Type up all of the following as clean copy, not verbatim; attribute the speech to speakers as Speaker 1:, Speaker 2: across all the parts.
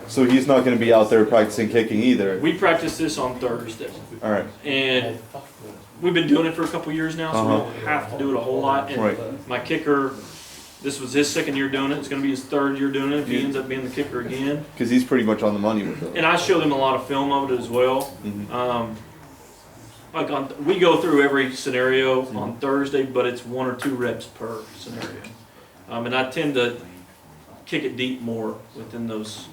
Speaker 1: So he's not going to be out there practicing kicking either.
Speaker 2: We practice this on Thursday.
Speaker 1: All right.
Speaker 2: And we've been doing it for a couple years now, so we don't have to do it a whole lot. And my kicker, this was his second year doing it. It's going to be his third year doing it if he ends up being the kicker again.
Speaker 1: Because he's pretty much on the money with it.
Speaker 2: And I showed him a lot of film of it as well. We go through every scenario on Thursday, but it's 1 or 2 reps per scenario. And I tend to kick it deep more within those,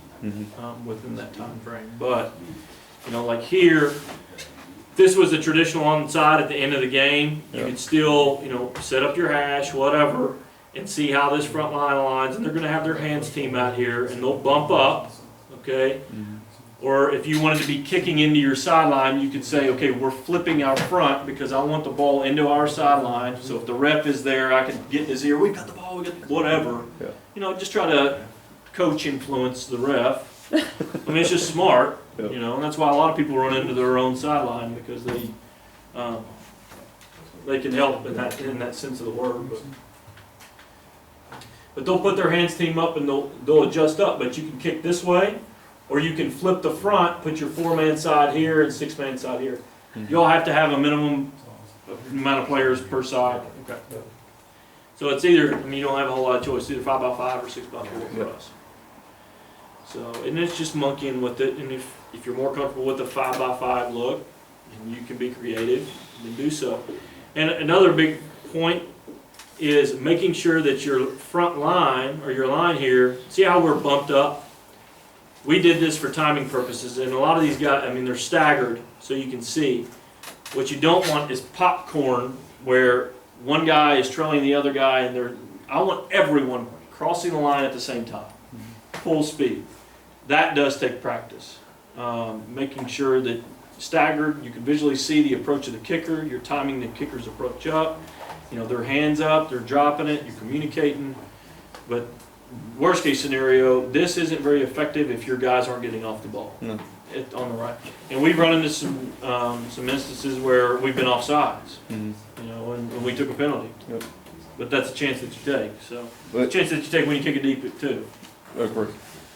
Speaker 2: within that time frame. But, like here, this was a traditional onside at the end of the game. You could still, set up your hash, whatever, and see how this front line aligns. And they're going to have their hands team out here, and they'll bump up, okay? Or if you wanted to be kicking into your sideline, you could say, okay, we're flipping our front because I want the ball into our sideline. So if the rep is there, I can get in his ear, we got the ball, we got whatever. Just try to coach influence the ref. I mean, it's just smart, and that's why a lot of people run into their own sideline because they can help in that sense of the word. But they'll put their hands team up and they'll adjust up. But you can kick this way, or you can flip the front, put your 4-man side here and 6-man side here. You'll have to have a minimum amount of players per side. Okay. So it's either, you don't have a whole lot of choice, either 5x5 or 6x4 for us. So, and it's just monkeying with it, and if you're more comfortable with the 5x5 look, and you can be creative, then do so. And another big point is making sure that your front line, or your line here, see how we're bumped up? We did this for timing purposes, and a lot of these guys, they're staggered, so you can see. What you don't want is popcorn, where one guy is trailing the other guy, and I want everyone crossing the line at the same time, full speed. That does take practice. Making sure that staggered, you can visually see the approach of the kicker, you're timing the kicker's approach up, their hands up, they're dropping it, you're communicating. But worst case scenario, this isn't very effective if your guys aren't getting off the ball on the right. And we've run into some instances where we've been offsides, and we took a penalty. But that's a chance that you take. So it's a chance that you take when you kick it deep too.
Speaker 1: Of course.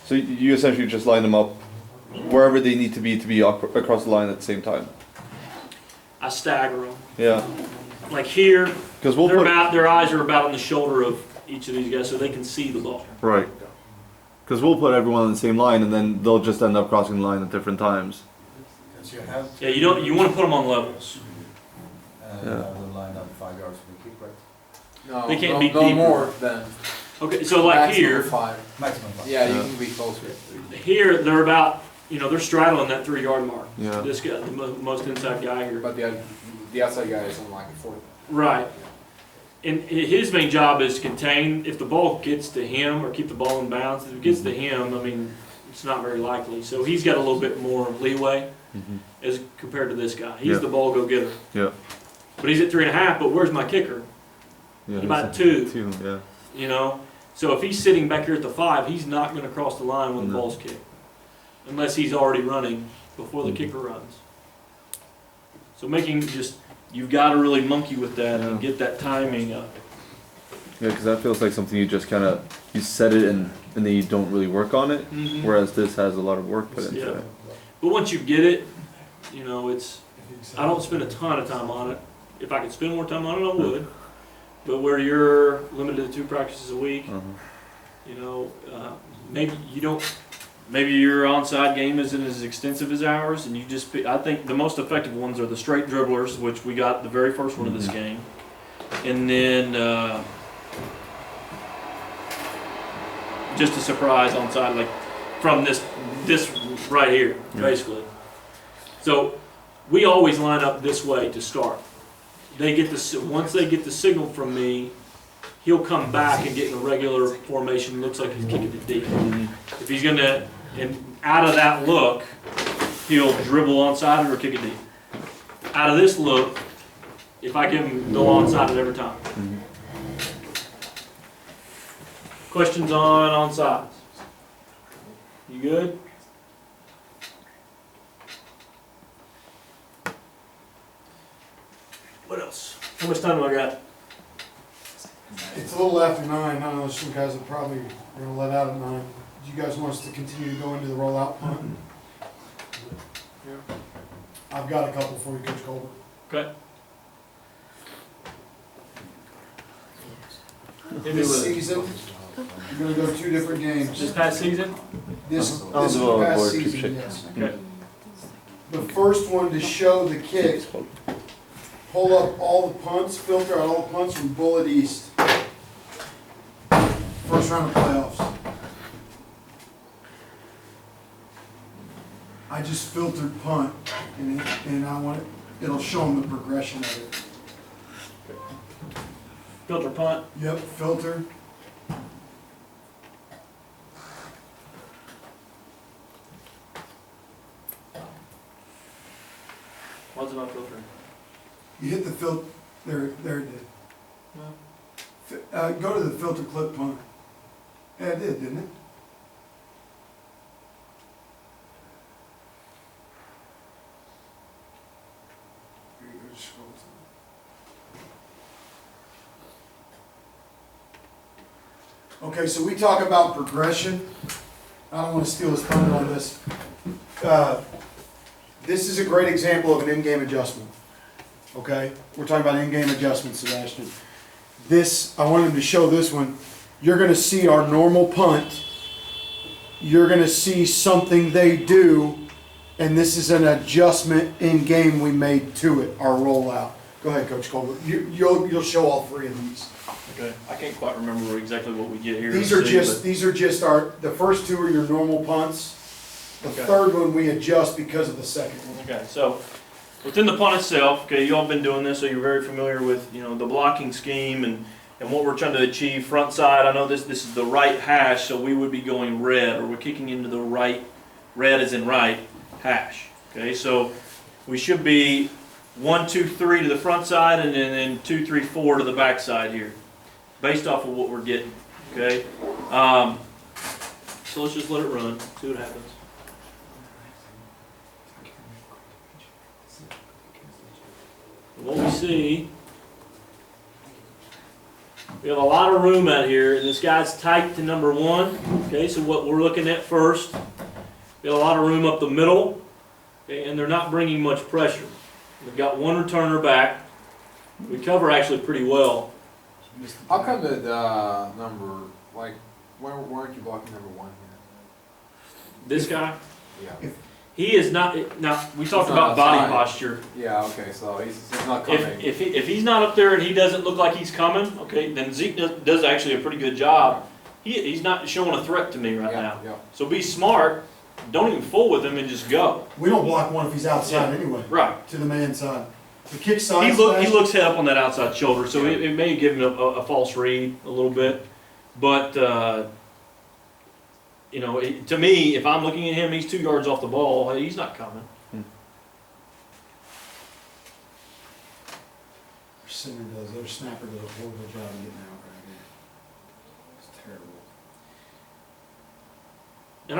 Speaker 1: So you essentially just line them up wherever they need to be across the line at the same time.
Speaker 2: I stagger them.
Speaker 1: Yeah.
Speaker 2: Like here,
Speaker 1: their
Speaker 2: eyes are about on the shoulder of each of these guys, so they can see the ball.
Speaker 1: Right. Because we'll put everyone on the same line, and then they'll just end up crossing the line at different times.
Speaker 2: Yeah, you want to put them on levels.
Speaker 3: Line up 5 yards from the kick, right?
Speaker 4: No,
Speaker 2: they can't be
Speaker 4: no
Speaker 2: deeper.
Speaker 4: More than
Speaker 2: okay, so like here,
Speaker 3: Maximum 5.
Speaker 4: Yeah, you can be closer.
Speaker 2: Here they're about, they're straddling that 3-yard mark.
Speaker 1: Yeah.
Speaker 2: This guy, the most inside guy here.
Speaker 4: But the outside guy is on like a 4.
Speaker 2: Right. And his main job is to contain. If the ball gets to him, or keep the ball in bounds. If it gets to him, it's not very likely. So he's got a little bit more leeway as compared to this guy. He's the ball go-getter.
Speaker 1: Yeah.
Speaker 2: But he's at 3.5. But where's my kicker?
Speaker 1: Yeah.
Speaker 2: About 2.
Speaker 1: 2. Yeah.
Speaker 2: So if he's sitting back here at the 5, he's not going to cross the line when the ball's kicked, unless he's already running before the kicker runs. So you've got to really monkey with that and get that timing up.
Speaker 1: Yeah, because that feels like something you just you set it and then you don't really work on it, whereas this has a lot of work put into it.
Speaker 2: But once you get it, I don't spend a ton of time on it. If I could spend more time on it, I would. But where you're limited to 2 practices a week, maybe your onside game isn't as extensive as ours, and I think the most effective ones are the straight dribblers, which we got the very first one of this game, and then just a surprise onside, like from this right here, basically. So we always line up this way to start. Once they get the signal from me, he'll come back and get in a regular formation. Looks like he's kicking it deep. If he's gonna, and out of that look, he'll dribble onside it or kick it deep. Out of this look, if I give him go onside it every time. Questions on onside? You good? What else? How much time do I got?
Speaker 5: It's a little after 9. I know some guys are probably going to let out at 9. Do you guys want us to continue to go into the rollout punt? I've got a couple for you, Coach Colbert.
Speaker 2: Okay.
Speaker 5: This season, you're gonna go 2 different games.
Speaker 2: This past season?
Speaker 5: This
Speaker 1: I'll
Speaker 5: is
Speaker 1: do
Speaker 5: the
Speaker 1: all the
Speaker 5: past
Speaker 1: board, keep
Speaker 5: season,
Speaker 1: shaking.
Speaker 5: yes.
Speaker 2: Okay.
Speaker 5: The first one to show the kick, pull up all the punts, filter out all the punts from Bullet East. First round of playoffs. I just filtered punt, and I want it'll show them the progression of it.
Speaker 2: Filter punt.
Speaker 5: Yep, filter.
Speaker 2: Why's it not filtering?
Speaker 5: You hit the there it did. Go to the filter clip punt. Yeah, it did, didn't it? Here you go, just scroll to it. Okay, so we talk about progression. I don't want to steal his thunder on this. This is a great example of an in-game adjustment. Okay, we're talking about in-game adjustments, Sebastian. This, I wanted to show this one. You're going to see our normal punt. You're going to see something they do, and this is an adjustment in-game we made to it, our rollout. Go ahead, Coach Colbert. You'll show all 3 of these.
Speaker 2: Okay. I can't quite remember exactly what we get here.
Speaker 5: These
Speaker 2: to
Speaker 5: are
Speaker 2: see,
Speaker 5: just the first 2 are your normal punts. The
Speaker 2: Okay.
Speaker 5: third one we adjust because of the second one.
Speaker 2: Okay, so within the punt itself, okay, you all have been doing this, so you're very familiar with, you know, the blocking scheme and what we're trying to achieve. Front side, I know this is the right hash, so we would be going red, or we're kicking into the right, red as in right, hash. Okay, so we should be 1, 2, 3 to the front side, and then 2, 3, 4 to the back side here, based off of what we're getting. Okay, so let's just let it run, see what happens. What we see, we have a lot of room out here, and this guy's tight to number 1. Okay, so what we're looking at first, we have a lot of room up the middle, okay, and they're not bringing much pressure. We've got 1 returner back. We cover actually pretty well.
Speaker 4: How come the number, like, why weren't you blocking number 1
Speaker 2: This guy,
Speaker 4: here? Yeah.
Speaker 2: he is not. Now we talked
Speaker 4: He's
Speaker 2: about
Speaker 4: not
Speaker 2: body
Speaker 4: outside.
Speaker 2: posture.
Speaker 4: Yeah, okay, so he's not coming.
Speaker 2: If he's not up there and he doesn't look like he's coming, okay, then Zeke does actually a pretty good job. He's not showing a threat to me right
Speaker 4: Yeah,
Speaker 2: now.
Speaker 4: yeah.
Speaker 2: So be smart. Don't even fool with him and just go.
Speaker 5: We don't block one if he's outside anyway,
Speaker 2: Right.
Speaker 5: to the man side. The kick side.
Speaker 2: He
Speaker 5: Sebastian,
Speaker 2: looks head up on that outside shoulder, so it may give him a false read a little bit. But you know, to me, if I'm looking at him, he's 2 yards off the ball. He's not coming.
Speaker 5: Our center does, their snapper does a horrible job of getting out right here. It's terrible.
Speaker 2: And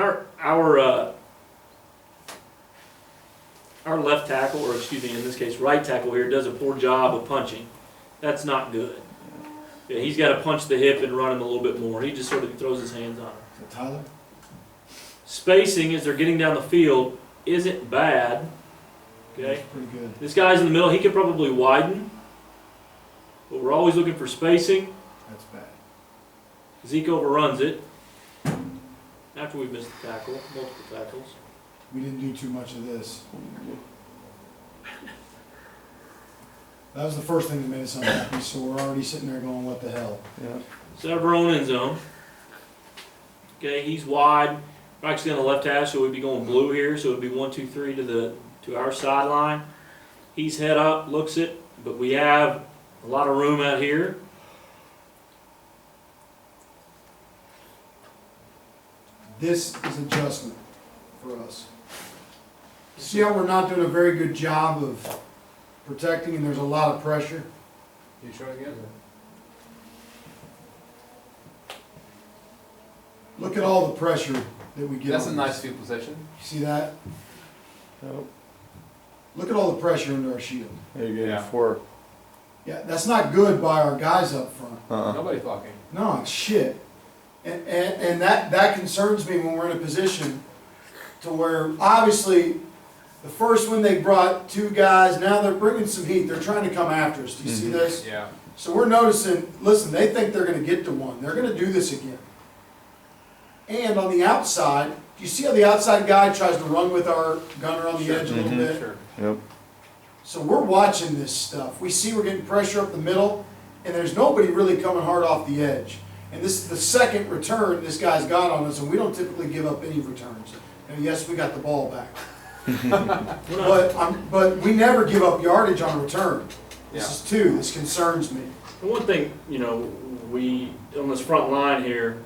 Speaker 2: our left tackle, or excuse me, in this case, right tackle here, does a poor job of punching. That's not good. Yeah, he's got to punch the hip and run him a little bit more. He just sort of throws his hands on him.
Speaker 5: Is that Tyler?
Speaker 2: Spacing as they're getting down the field isn't bad. Okay,
Speaker 5: That's pretty good.
Speaker 2: this guy's in the middle. He could probably widen, but we're always looking for spacing.
Speaker 5: That's bad.
Speaker 2: Zeke overruns it after we've missed the tackle, multiple tackles.
Speaker 5: We didn't do too much of this. That was the first thing that made us unhappy, so we're already sitting there going, what the hell?
Speaker 1: Yeah.
Speaker 2: So have our own end zone. Okay, he's wide. We're actually on the left hash, so we'd be going blue here. So it'd be 1, 2, 3 to our sideline. He's head up, looks it, but we have a lot of room out here.
Speaker 5: This is adjustment for us. See how we're not doing a very good job of protecting and there's a lot of pressure?
Speaker 4: You show it again?
Speaker 5: Look at all the pressure that we get.
Speaker 4: That's a
Speaker 5: on
Speaker 4: nice
Speaker 5: this.
Speaker 4: field position.
Speaker 5: You see that?
Speaker 1: Oh,
Speaker 5: Look at all the pressure under our shield.
Speaker 1: there you go.
Speaker 4: Yeah.
Speaker 1: 4.
Speaker 5: Yeah, that's not good by our guys up front.
Speaker 1: Uh-uh.
Speaker 4: Nobody's blocking.
Speaker 5: No, it's shit. And that concerns me when we're in a position to where, obviously, the first one they brought 2 guys, now they're bringing some heat, they're trying to come after us, do you see this?
Speaker 4: Yeah.
Speaker 5: So we're noticing, listen, they think they're gonna get to one, they're gonna do this again. And on the outside, do you see how the outside guy tries to run with our gunner on the edge a little bit?
Speaker 4: Sure.
Speaker 1: Yep.
Speaker 5: So we're watching this stuff. We see we're getting pressure up the middle, and there's nobody really coming hard off the edge. And this is the second return this guy's got on us, and we don't typically give up any returns. And yes, we got the ball back. But we never give up yardage on a return. This is 2, this concerns me.
Speaker 2: The one thing, you know, we, on this front line here,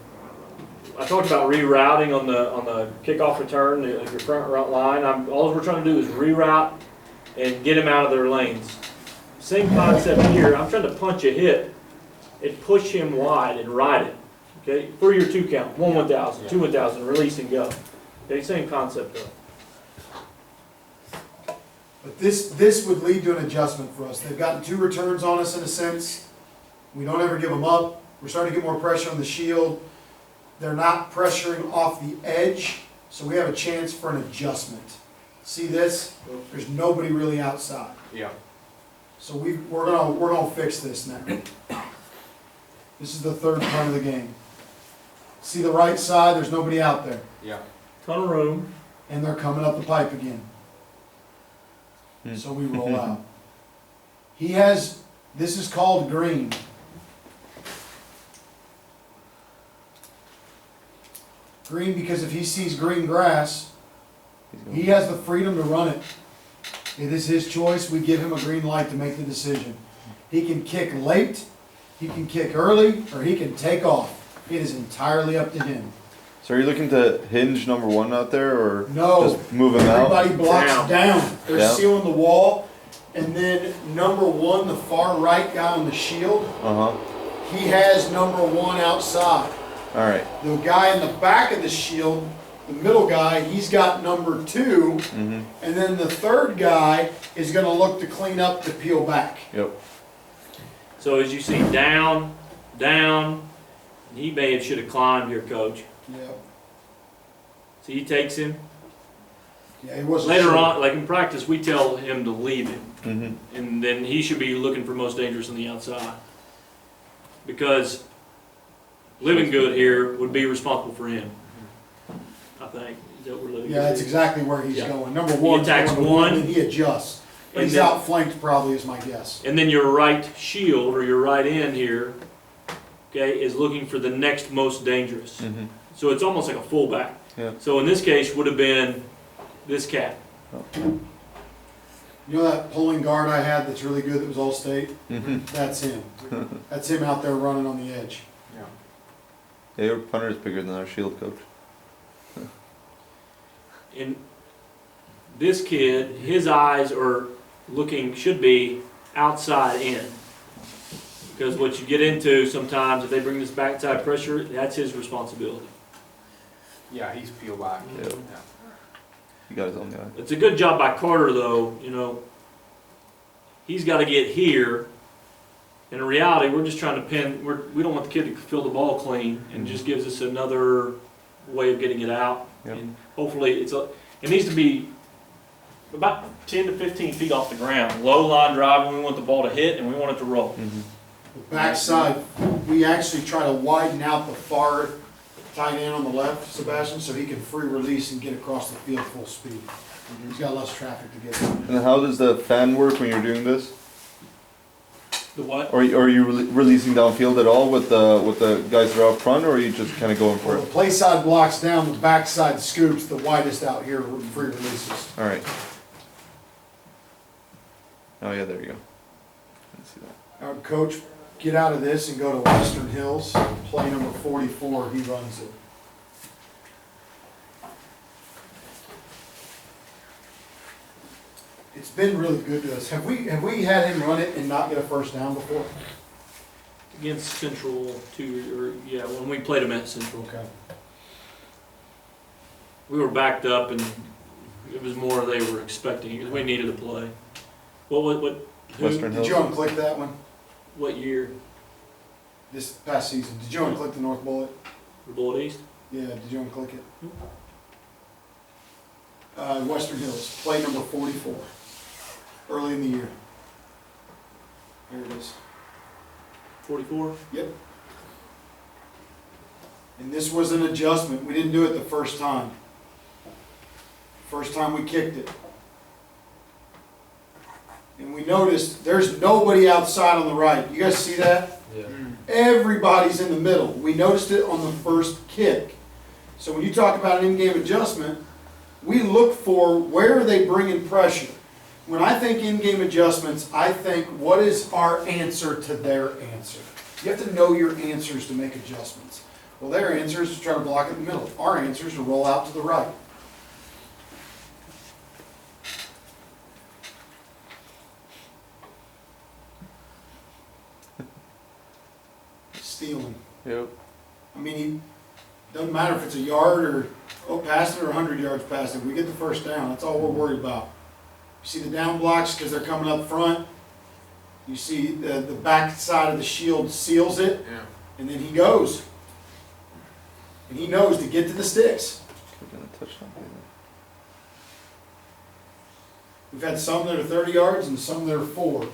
Speaker 2: I talked about rerouting on the kickoff return, your front line. All we're trying to do is reroute and get them out of their lanes. Same concept here. I'm trying to punch a hit and push him wide and ride it. Okay, for your 2 count, 1 1000, 2 1000, release and go. Okay, same concept though.
Speaker 5: But this would lead to an adjustment for us. They've gotten 2 returns on us in a sense. We don't ever give them up. We're starting to get more pressure on the shield. They're not pressuring off the edge, so we have a chance for an adjustment. See this? There's nobody really outside.
Speaker 4: Yeah.
Speaker 5: So we're gonna fix this now. This is the 3rd punt of the game. See the right side? There's nobody out there,
Speaker 4: Yeah.
Speaker 2: Ton of room.
Speaker 5: and they're coming up the pipe again. So we roll out. He has. This is called green. Green because if he sees green grass, he has the freedom to run it. It is his choice. We give him a green light to make the decision. He can kick late, he can kick early, or he can take off. It is entirely up to him.
Speaker 1: So are you looking to hinge number 1 out there, or
Speaker 5: No.
Speaker 1: just move him out?
Speaker 5: Everybody blocks down. They're
Speaker 1: Yeah.
Speaker 5: sealing the wall. And then number 1, the far right guy on the shield,
Speaker 1: Uh-huh.
Speaker 5: he has number 1 outside.
Speaker 1: All right.
Speaker 5: The guy in the back of the shield, the middle guy, he's got number 2.
Speaker 1: Mm-hmm.
Speaker 5: And then the 3rd guy is gonna look to clean up to peel back.
Speaker 1: Yep.
Speaker 2: So as you see, down, down, he may have should have climbed here, coach.
Speaker 5: Yep.
Speaker 2: So he takes him.
Speaker 5: Yeah, he wasn't
Speaker 2: Later
Speaker 5: sure.
Speaker 2: on, like in practice, we tell him to leave him.
Speaker 1: Mm-hmm.
Speaker 2: And then he should be looking for most dangerous on the outside. Because living good here would be responsible for him. I think. Is that where living
Speaker 5: Yeah,
Speaker 2: good
Speaker 5: that's
Speaker 2: is?
Speaker 5: exactly where he's
Speaker 2: Yeah.
Speaker 5: going. Number 1,
Speaker 2: attacks one,
Speaker 5: and he adjusts. But
Speaker 2: and
Speaker 5: he's
Speaker 2: then-
Speaker 5: outflanked probably is my guess.
Speaker 2: And then your right shield or your right end here, okay, is looking for the next most dangerous.
Speaker 1: Mm-hmm.
Speaker 2: So it's almost like a fullback.
Speaker 1: Yeah.
Speaker 2: So in this case would have been this cat.
Speaker 5: You know that pulling guard I had that's really good that was all state?
Speaker 1: Mm-hmm.
Speaker 5: That's him. That's him out there running on the edge.
Speaker 4: Yeah.
Speaker 1: Yeah, your punter is bigger than our shield coach.
Speaker 2: And this kid, his eyes are looking, should be outside in. Because what you get into sometimes, if they bring this backside pressure, that's his responsibility.
Speaker 4: Yeah, he's peeled back.
Speaker 1: Yeah. He got his own guy.
Speaker 2: It's a good job by Carter though, you know. He's got to get here. And in reality, we're just trying to pin, we don't want the kid to fill the ball clean and just gives us another way of getting it out.
Speaker 1: Yep.
Speaker 2: And hopefully it needs to be about 10 to 15 feet off the ground. Low line drive, we want the ball to hit and we want it to roll.
Speaker 1: Mm-hmm.
Speaker 5: The backside, we actually try to widen out the far tight end on the left, Sebastian, so he can free release and get across the field full speed. He's got less traffic to get through.
Speaker 1: And how does the fan work when you're doing this?
Speaker 2: The what?
Speaker 1: Or are you releasing downfield at all with the guys that are up front, or are you just kind of going for
Speaker 5: Well, the
Speaker 1: it?
Speaker 5: play side blocks down, the backside scoops, the widest out here with free releases.
Speaker 1: All right. Oh yeah, there you go. Let's see that.
Speaker 5: Our coach, get out of this and go to Western Hills, play number 44, he runs it. It's been really good to us. Have we had him run it and not get a first down before?
Speaker 2: Against Central, when we played them at Central.
Speaker 5: Okay.
Speaker 2: We were backed up and it was more they were expecting because we needed a play. Who,
Speaker 1: Western
Speaker 5: Did you
Speaker 1: Hills.
Speaker 5: unclick that one
Speaker 2: what year?
Speaker 5: this past season? Did you unclick the North Bullet?
Speaker 2: The Bullet East?
Speaker 5: Yeah, did you want to click it? Western Hills, play number 44, early in the year. There it is.
Speaker 2: 44?
Speaker 5: Yep. And this was an adjustment. We didn't do it the first time. First time we kicked it. And we noticed there's nobody outside on the right. You guys see that?
Speaker 4: Yeah.
Speaker 5: Everybody's in the middle. We noticed it on the first kick. So when you talk about an in-game adjustment, we look for where are they bringing pressure. When I think in-game adjustments, I think what is our answer to their answer. You have to know your answers to make adjustments. Well, their answer is to try to block it in the middle. Our answer is to roll out to the right. Stealing.
Speaker 1: Yep.
Speaker 5: I mean, doesn't matter if it's a yard or past it or 100 yards past it. We get the first down. That's all we're worried about. You see the down blocks because they're coming up front. You see the back side of the shield seals it,
Speaker 4: Yeah.
Speaker 5: and then he goes. And he knows to get to the sticks.
Speaker 1: Clicking a touchdown.
Speaker 5: We've had some that are 30 yards and some that are 4.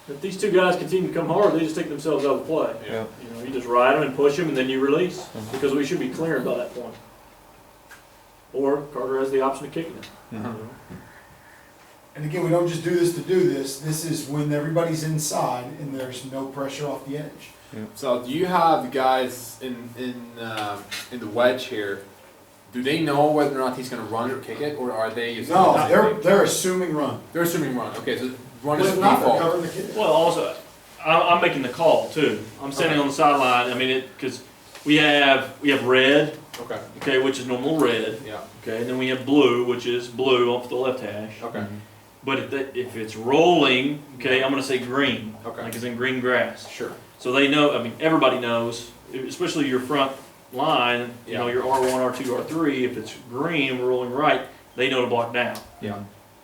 Speaker 2: If these two guys continue to come hard, they just take themselves out of the play.
Speaker 1: Yeah.
Speaker 2: You know, you just ride them and push them, and then you release, because we should be clearing by that point. Or Carter has the option of kicking it.
Speaker 1: Mhm.
Speaker 5: And again, we don't just do this to do this. This is when everybody's inside and there's no pressure off the edge.
Speaker 4: So do you have the guys in the wedge here? Do they know whether or not he's going to run or kick it, or are they?
Speaker 5: No, they're assuming run.
Speaker 4: They're assuming run. Okay, so run
Speaker 5: But
Speaker 4: is
Speaker 5: if
Speaker 4: the
Speaker 5: not, they're
Speaker 4: default.
Speaker 5: covering the kick.
Speaker 2: Well, also, I'm making the call too. I'm standing on the sideline. I mean, because we have red,
Speaker 4: Okay.
Speaker 2: okay, which is normal red,
Speaker 4: Yeah.
Speaker 2: okay, and then we have blue, which is blue off the left hash.
Speaker 4: Okay.
Speaker 2: But if it's rolling, okay, I'm gonna say green,
Speaker 4: Okay.
Speaker 2: like it's in green grass.
Speaker 4: Sure.
Speaker 2: So they know. I mean, everybody knows, especially your front line. You know, your R1, R2, R3. If it's green, we're rolling right. They know to block down.
Speaker 4: Yeah.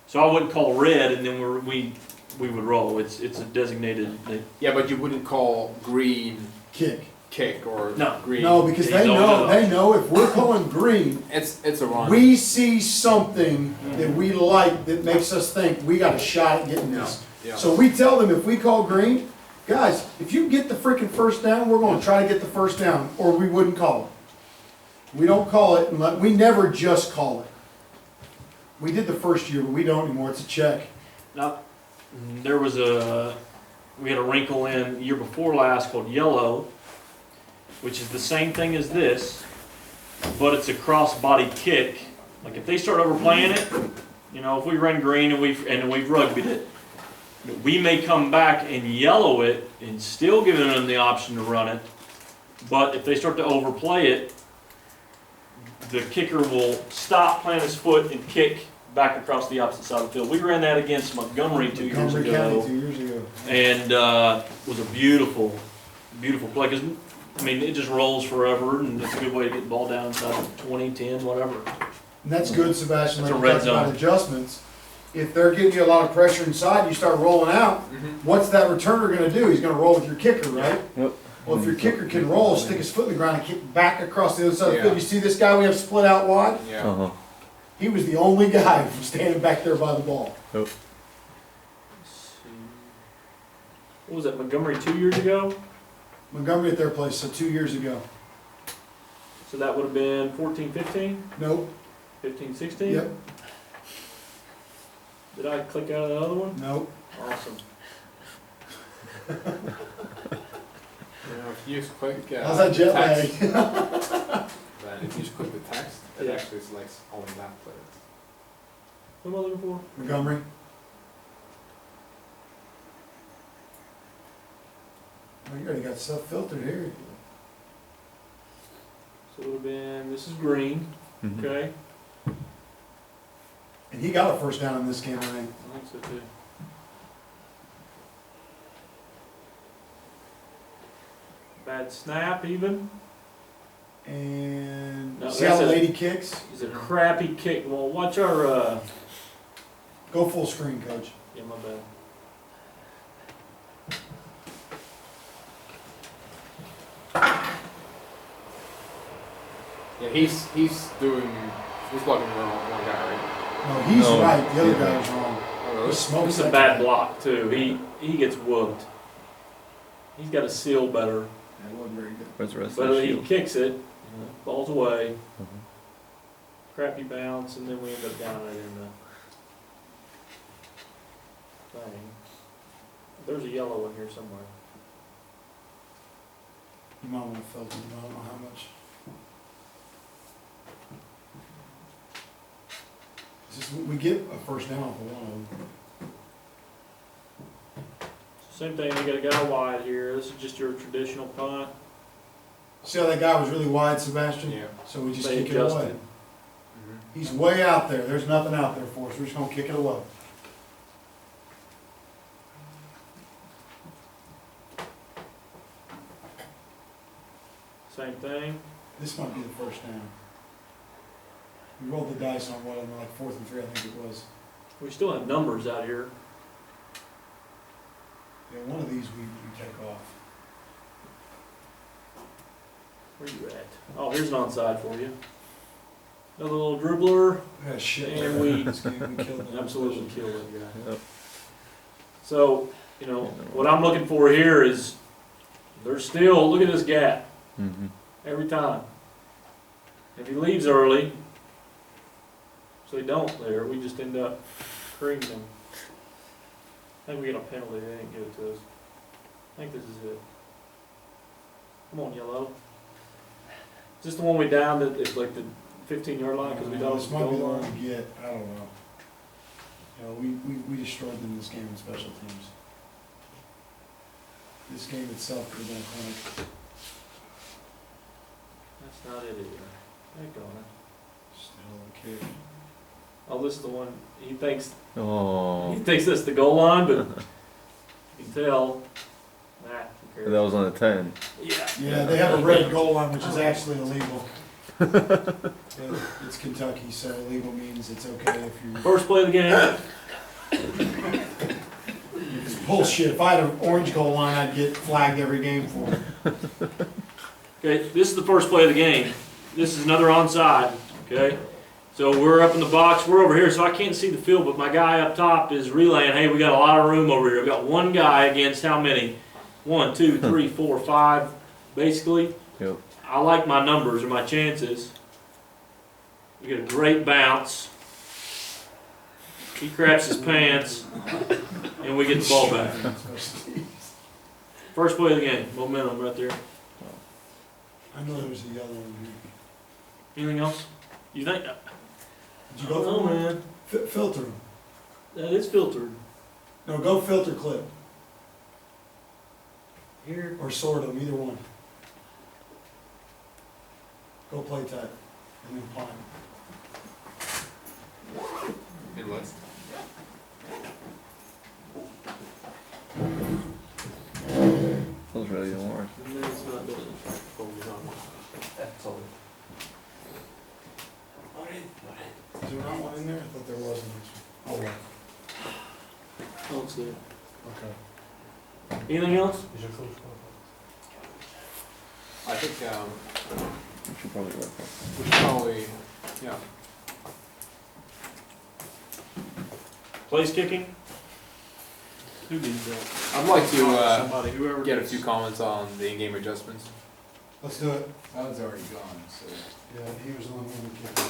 Speaker 2: So I wouldn't call red, and then we would roll. It's a designated.
Speaker 4: Yeah, but you wouldn't call green
Speaker 5: Kick.
Speaker 4: or
Speaker 2: No.
Speaker 4: green.
Speaker 5: No, because
Speaker 2: They don't
Speaker 5: they know if we're calling green,
Speaker 4: It's a run.
Speaker 5: we see something that we like that makes us think we got a shot at getting this.
Speaker 4: Yeah.
Speaker 5: So we tell them if we call green, guys, if you get the freaking first down, we're going to try to get the first down, or we wouldn't call it. We don't call it, and we never just call it. We did the first year, but we don't anymore. It's a check.
Speaker 2: Now, there was we had a wrinkle in year before last called yellow, which is the same thing as this, but it's a cross-body kick. Like if they start overplaying it, you know, if we run green and we've rugbyed it, we may come back and yellow it and still giving them the option to run it. But if they start to overplay it, the kicker will stop, plant his foot, and kick back across the opposite side of the field. We ran that against Montgomery 2 years
Speaker 5: Montgomery
Speaker 2: ago.
Speaker 5: County 2 years ago.
Speaker 2: And was a beautiful, beautiful play. Because I mean, it just rolls forever, and it's a good way to get the ball down inside 20, 10, whatever.
Speaker 5: And that's good, Sebastian,
Speaker 2: It's
Speaker 5: like
Speaker 2: a
Speaker 5: you
Speaker 2: red
Speaker 5: talked about
Speaker 2: zone.
Speaker 5: adjustments. If they're giving you a lot of pressure inside, you start rolling out, what's that returner going to do? He's going to roll with your kicker, right?
Speaker 1: Yep.
Speaker 5: Well, if your kicker can roll, stick his foot in the ground and kick back across the other side of the
Speaker 4: Yeah.
Speaker 5: field. You see this guy we have split out wide?
Speaker 4: Yeah.
Speaker 1: Uh-huh.
Speaker 5: He was the only guy standing back there by the ball.
Speaker 1: Yep.
Speaker 2: What was that, Montgomery 2 years ago?
Speaker 5: Montgomery at their place, so 2 years ago.
Speaker 2: So that would have been 14, 15,
Speaker 5: Nope.
Speaker 2: 15, 16?
Speaker 5: Yep.
Speaker 2: Did I click out of the other one?
Speaker 5: Nope.
Speaker 2: Awesome.
Speaker 4: You know, if you just click
Speaker 5: How's that jet
Speaker 4: text,
Speaker 5: lag?
Speaker 4: then if you just click the text, it
Speaker 2: Yeah.
Speaker 4: actually selects only that player.
Speaker 2: What am I looking for?
Speaker 5: Montgomery. Oh, you already got stuff filtered here.
Speaker 2: So it would have been, this is green,
Speaker 1: Mhm.
Speaker 2: okay?
Speaker 5: And he got a first down in this game, I think.
Speaker 2: I think so too. Bad snap even.
Speaker 5: And
Speaker 2: No,
Speaker 5: see how
Speaker 2: that's
Speaker 5: the
Speaker 2: a-
Speaker 5: lady kicks?
Speaker 2: It's a crappy kick. Well, watch our,
Speaker 5: Go full screen, coach.
Speaker 2: yeah, my bad.
Speaker 4: Yeah, he's blocking one guy, right?
Speaker 5: No, he's
Speaker 1: No.
Speaker 5: right, the other
Speaker 1: Yeah.
Speaker 5: guy's wrong.
Speaker 4: Oh,
Speaker 5: He
Speaker 4: really?
Speaker 5: smokes
Speaker 2: It's a
Speaker 5: that
Speaker 2: bad
Speaker 5: guy.
Speaker 2: block too. He gets whooped. He's got to seal better,
Speaker 5: That wasn't very good.
Speaker 1: Where's the rest of
Speaker 2: but
Speaker 1: the
Speaker 2: he
Speaker 1: shield?
Speaker 2: kicks it, falls away,
Speaker 1: Mhm.
Speaker 2: crappy bounce, and then we end up down it in the thing. There's a yellow in here somewhere.
Speaker 5: You might wanna filter, I don't know how much. It's just, we get a first down off of one of them.
Speaker 2: Same thing, you got a guy wide here. This is just your traditional punt.
Speaker 5: See how that guy was really wide, Sebastian?
Speaker 4: Yeah.
Speaker 5: So we just
Speaker 2: They
Speaker 5: kick it away.
Speaker 2: adjusted.
Speaker 4: Mhm.
Speaker 5: He's way out there, there's nothing out there for us, we're just gonna kick it away.
Speaker 2: Same thing.
Speaker 5: This might be the first down. We rolled the dice on one of them, like 4th and 3, I think it was.
Speaker 2: We still have numbers out here.
Speaker 5: Yeah, one of these we take off.
Speaker 2: Where you at? Oh, here's an onside for you. Another little dribbler.
Speaker 5: We had a shit.
Speaker 2: And
Speaker 5: load
Speaker 2: we
Speaker 5: this game. We killed them.
Speaker 2: Absolutely killed that guy.
Speaker 1: Yep.
Speaker 2: So, what I'm looking for here is, there's still, look at this gap,
Speaker 1: Mhm.
Speaker 2: every time. If he leaves early, so he don't there, we just end up creaming him. I think we get a penalty, they didn't give it to us. I think this is it. Come on, yellow. Is this the one we downed at, like the 15-yard line, because we don't
Speaker 5: This might be the
Speaker 2: go
Speaker 5: one
Speaker 2: line?
Speaker 5: we get, I don't know. You know, we destroyed them in this game in special teams. This game itself could have been a clinic.
Speaker 2: That's not it either. Heck on it.
Speaker 5: Just a hell of a kick.
Speaker 2: Oh, this is the one, he thinks
Speaker 1: Oh,
Speaker 2: this is the goal line, but you can tell, nah, who
Speaker 1: that
Speaker 2: cares?
Speaker 1: was on the 10.
Speaker 2: Yeah.
Speaker 5: Yeah, they have a red goal line, which is actually illegal. It's Kentucky, so illegal means it's okay if you.
Speaker 2: First play of the game.
Speaker 5: It's bullshit. If I had an orange goal line, I'd get flagged every game for it.
Speaker 2: Okay, this is the first play of the game. This is another onside, okay? So we're up in the box, we're over here, so I can't see the field, but my guy up top is relaying, hey, we got a lot of room over here. I've got one guy against how many? 1, 2, 3, 4, 5, basically.
Speaker 1: Yep.
Speaker 2: I like my numbers or my chances. We get a great bounce. He craps his pants, and we get the ball back. First play of the game, momentum right there.
Speaker 5: I know there's a yellow in here.
Speaker 2: Anything else? You think?
Speaker 5: Did you go for one?
Speaker 2: man.
Speaker 5: Filter them.
Speaker 2: That is filtered.
Speaker 5: No, go filter clip
Speaker 2: Here.
Speaker 5: or sort them, either one. Go play type and then punt.
Speaker 4: Midwest.
Speaker 1: Those really don't work.
Speaker 2: And then it's not doing it. Focus on it.
Speaker 3: That's all.
Speaker 5: Is there not one in there? I thought there was in this one. Oh, well.
Speaker 2: Oh, it's there.
Speaker 5: Okay.
Speaker 2: Anything else?
Speaker 4: I think
Speaker 1: We should probably work on
Speaker 4: we should probably, yeah.
Speaker 2: Place kicking? Who needs that?
Speaker 4: I'd like to
Speaker 2: Somebody, whoever.
Speaker 4: get a
Speaker 2: needs-
Speaker 4: few comments on the in-game adjustments.
Speaker 5: Let's do it.
Speaker 3: That one's already gone, so.
Speaker 5: Yeah, he was the one who kicked us.